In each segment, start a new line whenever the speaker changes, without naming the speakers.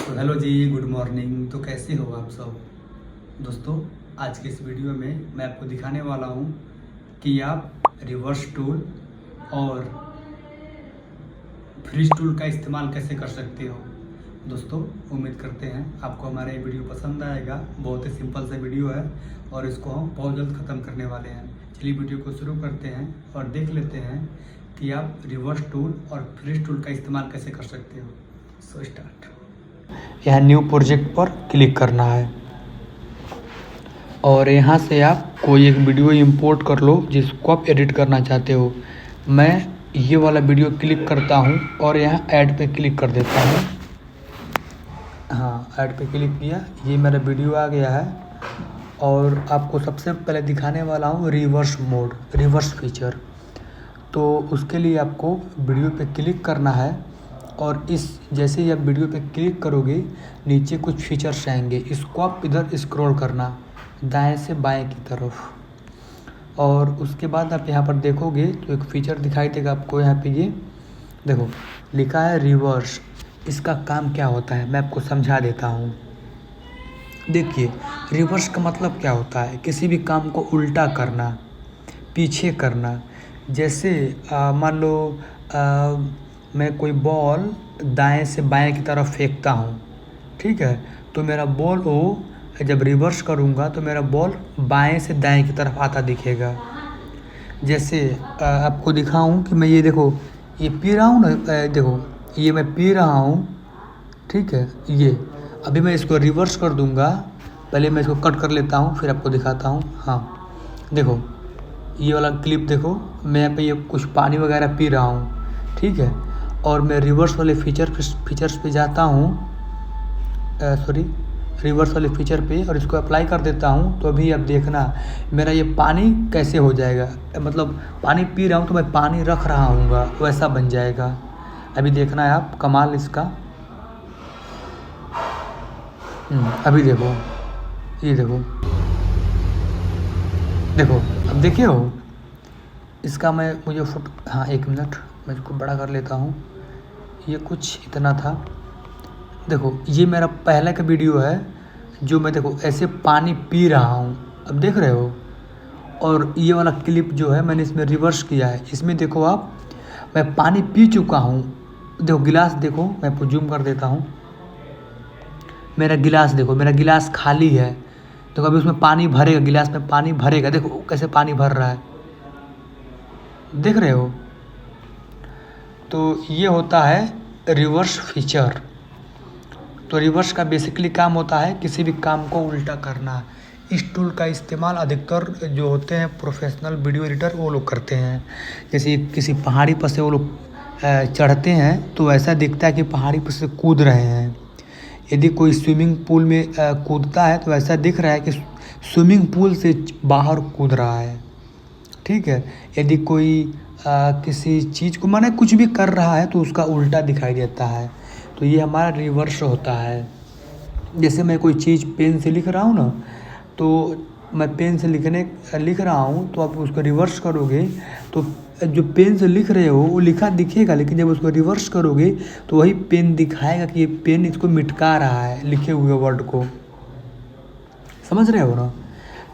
तो हेलो जी, good morning. तो कैसे हो आप सब दोस्तों। आज के इस वीडियो में मैं आपको दिखाने वाला हूँ कि आप रिवर्स टूल और फ्रीज टूल का इस्तेमाल कैसे कर सकते हो। दोस्तों उम्मीद करते हैं आपको हमारा ये वीडियो पसंद आएगा। बहुत ही सिंपल सा वीडियो है और इसको हम बहुत जल्द ख़त्म करने वाले हैं। चलिए वीडियो को शुरू करते हैं और देख लेते हैं कि आप रिवर्स टूल और फ्रीज टूल का इस्तेमाल कैसे कर सकते हो। So start. यहाँ न्यू प्रोजेक्ट पर क्लिक करना है और यहाँ से आप कोई एक वीडियो इंपोर्ट कर लो जिसको आप एडिट करना चाहते हो। मैं ये वाला वीडियो क्लिक करता हूँ और यहाँ ऐड पे क्लिक कर देता हूँ। हाँ, ऐड पे क्लिक किया, ये मेरा वीडियो आ गया है और आपको सबसे पहले दिखाने वाला हूँ रिवर्स मोड, रिवर्स फीचर। तो उसके लिए आपको वीडियो पे क्लिक करना है और इस जैसे ही आप वीडियो पे क्लिक करोगे नीचे कुछ फीचर्स आएंगे, इसको आप इधर स्क्रॉल करना दाएं से बाएं की तरफ और उसके बाद आप यहाँ पर देखोगे तो एक फ़ीचर दिखाई देगा आपको। यहाँ पे ये देखो लिखा है रिवर्स। इसका काम क्या होता है मैं आपको समझा देता हूँ। देखिए, रिवर्स का मतलब क्या होता है, किसी भी काम को उल्टा करना, पीछे करना। जैसे मान लो मैं कोई बॉल दाएं से बाएं की तरफ फेंकता हूँ, ठीक है, तो मेरा बॉल वो जब रिवर्स करूँगा तो मेरा बॉल बाएं से दाएं की तरफ आता दिखेगा। जैसे आपको दिखाऊं कि मैं ये देखो ये पी रहा हूँ ना, देखो ये मैं पी रहा हूँ, ठीक है। ये अभी मैं इसको रिवर्स कर दूँगा, पहले मैं इसको कट कर लेता हूँ फिर आपको दिखाता हूँ। हाँ देखो ये वाला क्लिप देखो, मैं यहाँ पे ये कुछ पानी वगैरह पी रहा हूँ, ठीक है, और मैं रिवर्स वाले फीचर्स पे जाता हूँ, रिवर्स वाले फीचर पे और इसको अप्लाई कर देता हूँ। तो अभी आप देखना मेरा ये पानी कैसे हो जाएगा, मतलब पानी पी रहा हूँ तो मैं पानी रख रहा हूँगा वैसा बन जाएगा। अभी देखना है आप कमाल इसका। अभी देखो, ये देखो देखो अब देखे हो इसका। मुझे हाँ एक मिनट मैं इसको बड़ा कर लेता हूँ। ये कुछ इतना था। देखो ये मेरा पहले का वीडियो है जो मैं देखो ऐसे पानी पी रहा हूँ, अब देख रहे हो। और ये वाला क्लिप जो है मैंने इसमें रिवर्स किया है, इसमें देखो आप मैं पानी पी चुका हूँ। देखो गिलास देखो, मैं आपको जूम कर देता हूँ। मेरा गिलास देखो, मेरा गिलास खाली है। देखो अभी उसमें पानी भरेगा, गिलास में पानी भरेगा, देखो कैसे पानी भर रहा है, देख रहे हो। तो ये होता है रिवर्स फीचर। तो रिवर्स का बेसिकली काम होता है किसी भी काम को उल्टा करना। इस टूल का इस्तेमाल अधिकतर जो होते हैं प्रोफेशनल वीडियो एडिटर वो लोग करते हैं। जैसे किसी पहाड़ी पर से वो लोग चढ़ते हैं तो ऐसा दिखता है कि पहाड़ी पर से कूद रहे हैं। यदि कोई स्विमिंग पूल में कूदता है तो ऐसा दिख रहा है कि स्विमिंग पूल से बाहर कूद रहा है, ठीक है। यदि कोई किसी चीज़ को माने कुछ भी कर रहा है तो उसका उल्टा दिखाई देता है। तो ये हमारा रिवर्स होता है। जैसे मैं कोई चीज़ पेन से लिख रहा हूँ ना, तो मैं पेन से लिख रहा हूँ तो आप उसको रिवर्स करोगे तो जो पेन से लिख रहे हो वो लिखा दिखेगा, लेकिन जब उसको रिवर्स करोगे तो वही पेन दिखाएगा कि ये पेन इसको मिटका रहा है लिखे हुए वर्ड को। समझ रहे हो ना।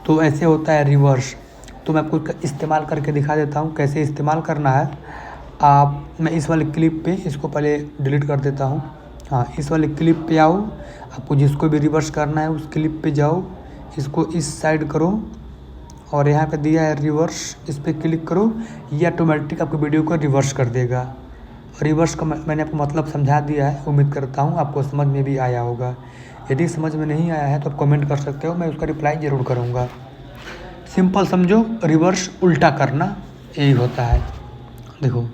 तो ऐसे होता है रिवर्स। तो मैं आपको इस्तेमाल करके दिखा देता हूँ कैसे इस्तेमाल करना है। मैं इस वाले क्लिप पे इसको पहले डिलीट कर देता हूँ। हाँ, इस वाले क्लिप पे आओ, आपको जिसको भी रिवर्स करना है उस क्लिप पे जाओ, इसको इस साइड करो और यहाँ पे दिया है रिवर्स, इस पर क्लिक करो। ये ऑटोमेटिक आपको वीडियो को रिवर्स कर देगा। रिवर्स का मैंने आपको मतलब समझा दिया है, उम्मीद करता हूँ आपको समझ में भी आया होगा। यदि समझ में नहीं आया है तो आप कमेंट कर सकते हो, मैं उसका रिप्लाई ज़रूर करूँगा। सिंपल समझो, रिवर्स उल्टा करना यही होता है। देखो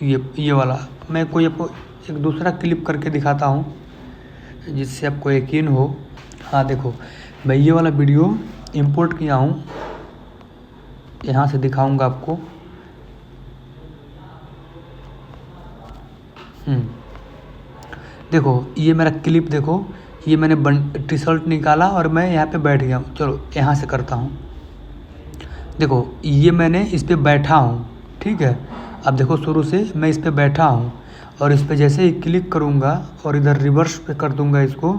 ये वाला मैं कोई आपको एक दूसरा क्लिप करके दिखाता हूँ जिससे आपको यकीन हो। हाँ देखो, मैं ये वाला वीडियो इंपोर्ट किया हूँ, यहाँ से दिखाऊंगा आपको। देखो ये मेरा क्लिप देखो, ये मैंने टी शर्ट निकाला और मैं यहाँ पे बैठ गया हूँ। चलो यहाँ से करता हूँ। देखो ये मैंने इस पे बैठा हूँ, ठीक है। अब देखो शुरू से मैं इस पे बैठा हूँ और इस पर जैसे ही क्लिक करूँगा और इधर रिवर्स पे कर दूँगा इसको,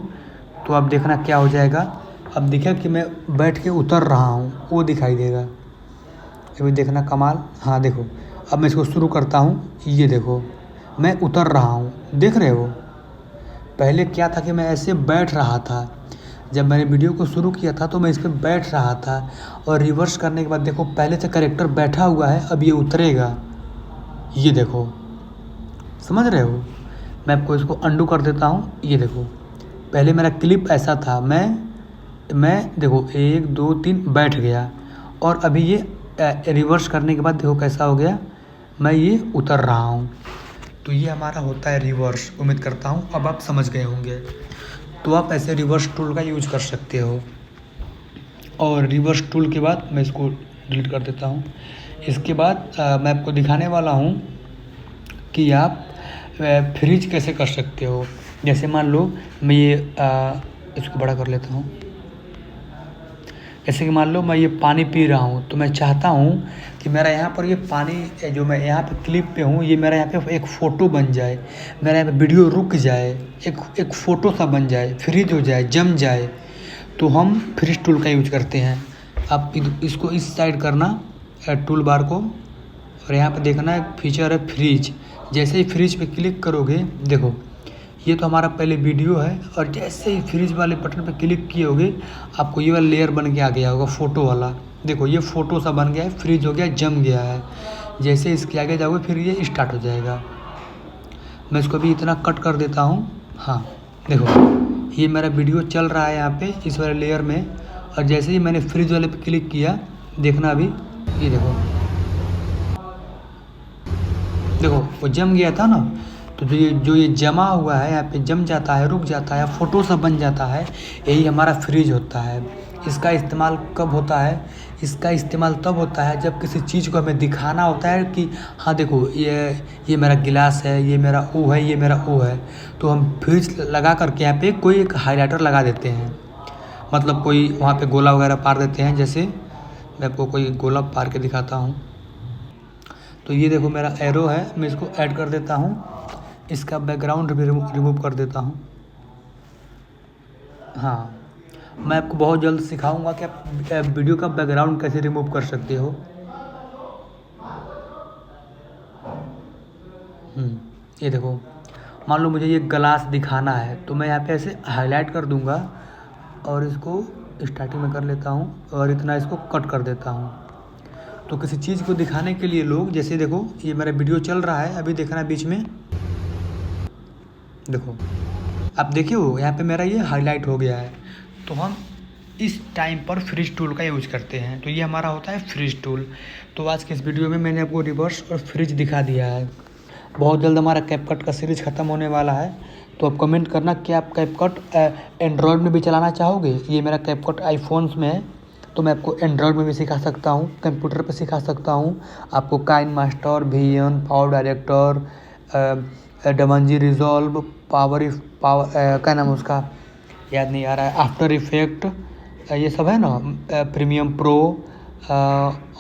तो आप देखना क्या हो जाएगा। अब देखिए कि मैं बैठ के उतर रहा हूँ, वो दिखाई देगा। अभी देखना कमाल। हाँ देखो, अब मैं इसको शुरू करता हूँ, ये देखो मैं उतर रहा हूँ, देख रहे हो। पहले क्या था कि मैं ऐसे बैठ रहा था, जब मैंने वीडियो को शुरू किया था तो मैं इस पर बैठ रहा था, और रिवर्स करने के बाद देखो पहले से कैरेक्टर बैठा हुआ है, अब ये उतरेगा, ये देखो, समझ रहे हो। मैं आपको इसको अंडू कर देता हूँ। ये देखो पहले मेरा क्लिप ऐसा था, मैं देखो 1 2 3 बैठ गया, और अभी ये रिवर्स करने के बाद देखो कैसा हो गया, मैं ये उतर रहा हूँ। तो ये हमारा होता है रिवर्स। उम्मीद करता हूँ अब आप समझ गए होंगे। तो आप ऐसे रिवर्स टूल का यूज कर सकते हो। और रिवर्स टूल के बाद मैं इसको डिलीट कर देता हूँ। इसके बाद मैं आपको दिखाने वाला हूँ कि आप फ्रीज कैसे कर सकते हो। जैसे मान लो मैं ये इसको बड़ा कर लेता हूँ। जैसे कि मान लो मैं ये पानी पी रहा हूँ, तो मैं चाहता हूँ कि मेरा यहाँ पर ये पानी जो मैं यहाँ पे क्लिप पे हूँ, ये मेरा यहाँ पे एक फ़ोटो बन जाए, मेरा यहाँ पे वीडियो रुक जाए, एक फ़ोटो सा बन जाए, फ्रीज हो जाए, जम जाए। तो हम फ्रीज टूल का यूज करते हैं। आप इसको इस साइड करना टूल बार को, और यहाँ पे देखना एक फीचर है फ्रीज। जैसे ही फ्रीज पे क्लिक करोगे, देखो ये तो हमारा पहले वीडियो है, और जैसे ही फ्रीज वाले बटन पे क्लिक किए होगे, आपको ये वाला लेयर बन के आ गया होगा फ़ोटो वाला। देखो ये फ़ोटो सा बन गया है, फ्रीज हो गया, जम गया है। जैसे इसके आगे जाओगे फिर ये स्टार्ट हो जाएगा। मैं इसको भी इतना कट कर देता हूँ। हाँ देखो ये मेरा वीडियो चल रहा है यहाँ पे इस वाले लेयर में, और जैसे ही मैंने फ्रीज वाले पे क्लिक किया, देखना अभी ये देखो वो जम गया था ना। तो जो ये जमा हुआ है यहाँ पे जम जाता है, रुक जाता है, फ़ोटो सा बन जाता है, यही हमारा फ्रीज होता है। इसका इस्तेमाल कब होता है? इसका इस्तेमाल तब होता है जब किसी चीज़ को हमें दिखाना होता है कि हाँ देखो ये मेरा गिलास है, ये मेरा ओ है, ये मेरा ओ है। तो हम फ्रीज लगा करके यहाँ पे कोई एक हाईलाइटर लगा देते हैं, मतलब कोई वहाँ पे गोला वगैरह पार देते हैं। जैसे मैं आपको कोई गोला पार के दिखाता हूँ। तो ये देखो मेरा एरो है, मैं इसको ऐड कर देता हूँ। इसका बैकग्राउंड भी रिमूव कर देता हूँ। हाँ मैं आपको बहुत जल्द सिखाऊंगा कि आप वीडियो का बैकग्राउंड कैसे रिमूव कर सकते हो। ये देखो मान लो मुझे ये ग्लास दिखाना है, तो मैं यहाँ पे ऐसे हाईलाइट कर दूंगा और इसको स्टार्टिंग में कर लेता हूँ, और इतना इसको कट कर देता हूँ। तो किसी चीज़ को दिखाने के लिए लोग, जैसे देखो ये मेरा वीडियो चल रहा है, अभी देखना बीच में, देखो आप देखिए हो यहाँ पे मेरा ये हाईलाइट हो गया है। तो हम इस टाइम पर फ्रीज टूल का यूज करते हैं। तो ये हमारा होता है फ्रीज टूल। तो आज के इस वीडियो में मैंने आपको रिवर्स और फ्रीज दिखा दिया है। बहुत जल्द हमारा कैपकट का सीरीज ख़त्म होने वाला है। तो आप कमेंट करना कि आप कैपकट एंड्रॉयड में भी चलाना चाहोगे। ये मेरा कैपकट आईफोन्स में है, तो मैं आपको एंड्रॉयड में भी सिखा सकता हूँ, कंप्यूटर पर सिखा सकता हूँ आपको। KineMaster, VN, PowerDirector, DaVinci Resolve, power क्या नाम उसका याद नहीं आ रहा है, आफ्टर इफेक्ट, ये सब है ना, प्रीमियम प्रो,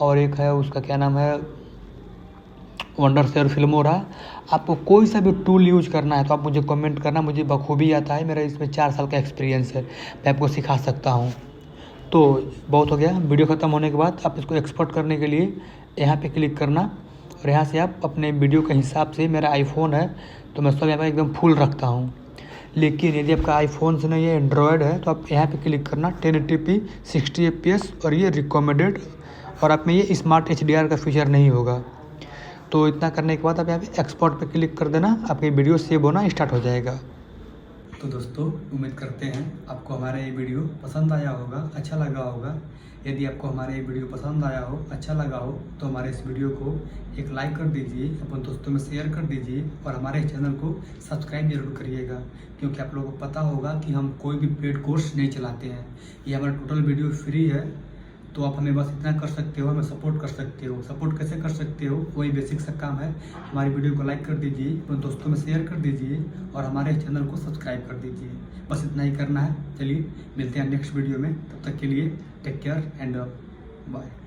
और एक है उसका क्या नाम है, वंडरशेयर फिल्मोरा। आपको कोई सा भी टूल यूज करना है तो आप मुझे कमेंट करना, मुझे बखूबी आता है, मेरा इसमें 4 साल का एक्सपीरियंस है, मैं आपको सिखा सकता हूँ। तो बहुत हो गया। वीडियो ख़त्म होने के बाद आप इसको एक्सपोर्ट करने के लिए यहाँ पे क्लिक करना, और यहाँ से आप अपने वीडियो के हिसाब से, मेरा आईफोन है तो मैं सब यहाँ पर एकदम फुल रखता हूँ। लेकिन यदि आपका आईफोन से नहीं, ये एंड्रॉयड है, तो आप यहाँ पे क्लिक करना 1080p 60 fps, और ये रिकमेंडेड, और आप में ये स्मार्ट HDR का फीचर नहीं होगा। तो इतना करने के बाद आप यहाँ पे एक्सपोर्ट पे क्लिक कर देना, आपकी वीडियो सेव होना स्टार्ट हो जाएगा। तो दोस्तों उम्मीद करते हैं आपको हमारा ये वीडियो पसंद आया होगा, अच्छा लगा होगा। यदि आपको हमारा ये वीडियो पसंद आया हो, अच्छा लगा हो, तो हमारे इस वीडियो को एक लाइक कर दीजिए, अपने दोस्तों में शेयर कर दीजिए, और हमारे चैनल को सब्सक्राइब जरूर करिएगा, क्योंकि आप लोगों को पता होगा कि हम कोई भी पेड कोर्स नहीं चलाते हैं। ये हमारा टोटल वीडियो फ्री है। तो आप हमें बस इतना कर सकते हो, हमें सपोर्ट कर सकते हो। सपोर्ट कैसे कर सकते हो, वही बेसिक सा काम है। हमारी वीडियो को लाइक कर दीजिए, अपने दोस्तों में शेयर कर दीजिए, और हमारे चैनल को सब्सक्राइब कर दीजिए। बस इतना ही करना है। चलिए मिलते हैं नेक्स्ट वीडियो में, तब तक के लिए टेक केयर एंड बाय।